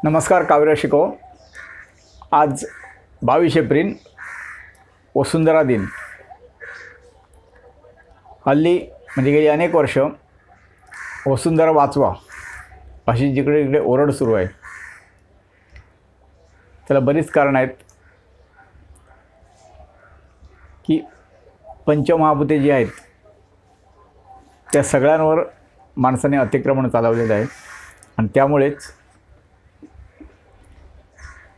नमस्कार काव्य शिको। आज 22 एप्रिल वसुंधरा दिन। हल्ली म्हणजे गेली अनेक वर्ष वसुंधरा वाचवा अशी जिकडे तिकडे ओरड सुरू आहे। त्याला बरीच कारण आहेत की पंचमहाभूते जी आहेत त्या सगळ्यांवर माणसाने अतिक्रमण चालवलेलं आहे आणि त्यामुळेच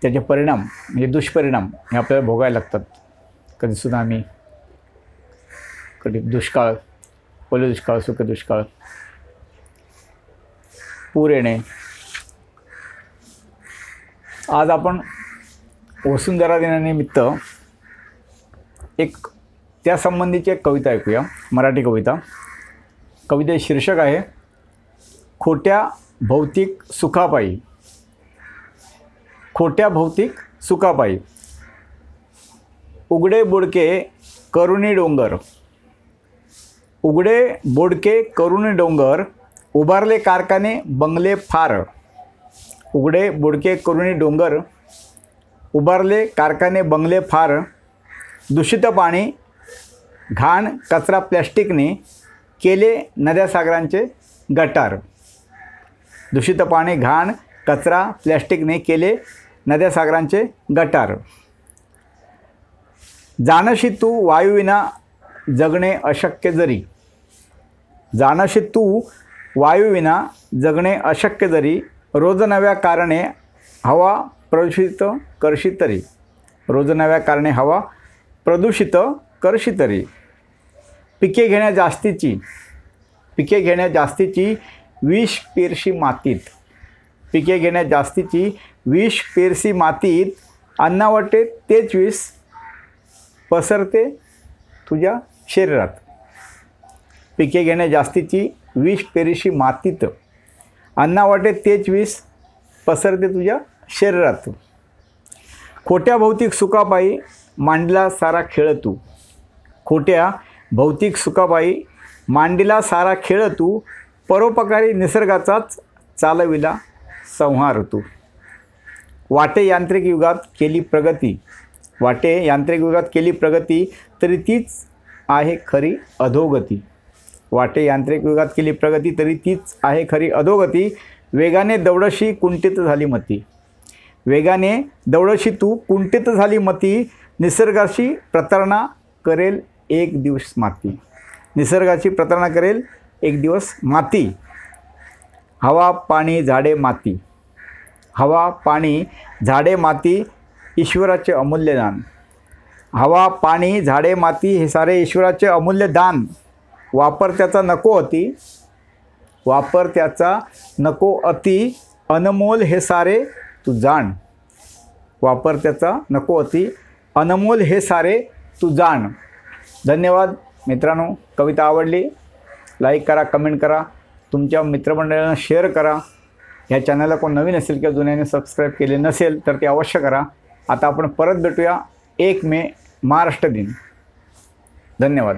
त्याचे परिणाम म्हणजे दुष्परिणाम हे आपल्याला भोगायला लागतात। कधी सुनामी, कधी दुष्काळ, ओले दुष्काळ, सुके दुष्काळ, पूर येणे। आज आपण वसुंधरा दिनानिमित्त एक त्यासंबंधीची एक कविता ऐकूया, मराठी कविता। कवितेचे शीर्षक आहे खोट्या भौतिक सुखापायी। खोट्या भौतिक सुखापायी। उघडे बोडके करुणी डोंगर, उघडे बोडके करुणी डोंगर, उभारले कारखाने बंगले फार। उघडे बोडके करुणी डोंगर, उभारले कारखाने बंगले फार। दूषित पाणी, घाण कचरा प्लॅस्टिकने केले नद्या सागरांचे गटार। दूषित पाणी, घाण कचरा प्लॅस्टिकने केले नद्या सागरांचे गटार। जाणशी तू वायूविना जगणे अशक्य जरी, जाणशी तू वायूविना जगणे अशक्य जरी। रोज नव्या कारणे हवा प्रदूषित करशी तरी, रोज नव्या कारणे हवा प्रदूषित करशी तरी। पिके घेण्या जास्तीची, पिके घेण्या जास्तीची विष पेरशी मातीत। पिके घेण्या जास्तीची विष पेरशी मातीत, अन्नावाटे तेच विष पसरते तुझ्या शरीरात। पिके घेण्या जास्तीची विष पेरशी मातीत, अन्नावाटे तेच विष पसरते तुझ्या शरीरात। खोट्या भौतिक सुखापायी मांडला सारा खेळ तू, खोट्या भौतिक सुखापायी मांडला सारा खेळ तू। परोपकारी निसर्गाचाच चालविला संहार तू। वाटे यांत्रिक युगात केली प्रगती, वाटे यांत्रिक युगात केली प्रगती, तरी तीच आहे खरी अधोगती। वाटे यांत्रिक युगात केली प्रगती, तरी तीच आहे खरी अधोगती। वेगाने दौडशी कुंठित झाली मती, वेगाने दौडशी तू कुंठित झाली मती। निसर्गाशी प्रतारणा करेल एक दिवस माती, निसर्गाची प्रतारणा करेल एक दिवस माती। हवा पाणी झाडे माती, हवा पाणी झाडे माती, ईश्वराचे अमूल्य दान। हवा पाणी झाडे माती हे सारे ईश्वराचे अमूल्य दान। वापर त्याचा नको अति, वापर त्याचा नको अति, अनमोल हे सारे तू जाण। वापर त्याचा नको अति, अनमोल हे सारे तू जाण। धन्यवाद मित्रांनो। कविता आवडली लाईक करा, कमेंट करा, तुमच्या मित्रमंडळांना शेअर करा। ह्या चॅनलला कोण नवीन असेल किंवा जुन्याने सबस्क्राईब केले नसेल तर ते अवश्य करा। आता आपण परत भेटूया 1 मे महाराष्ट्र दिन। धन्यवाद।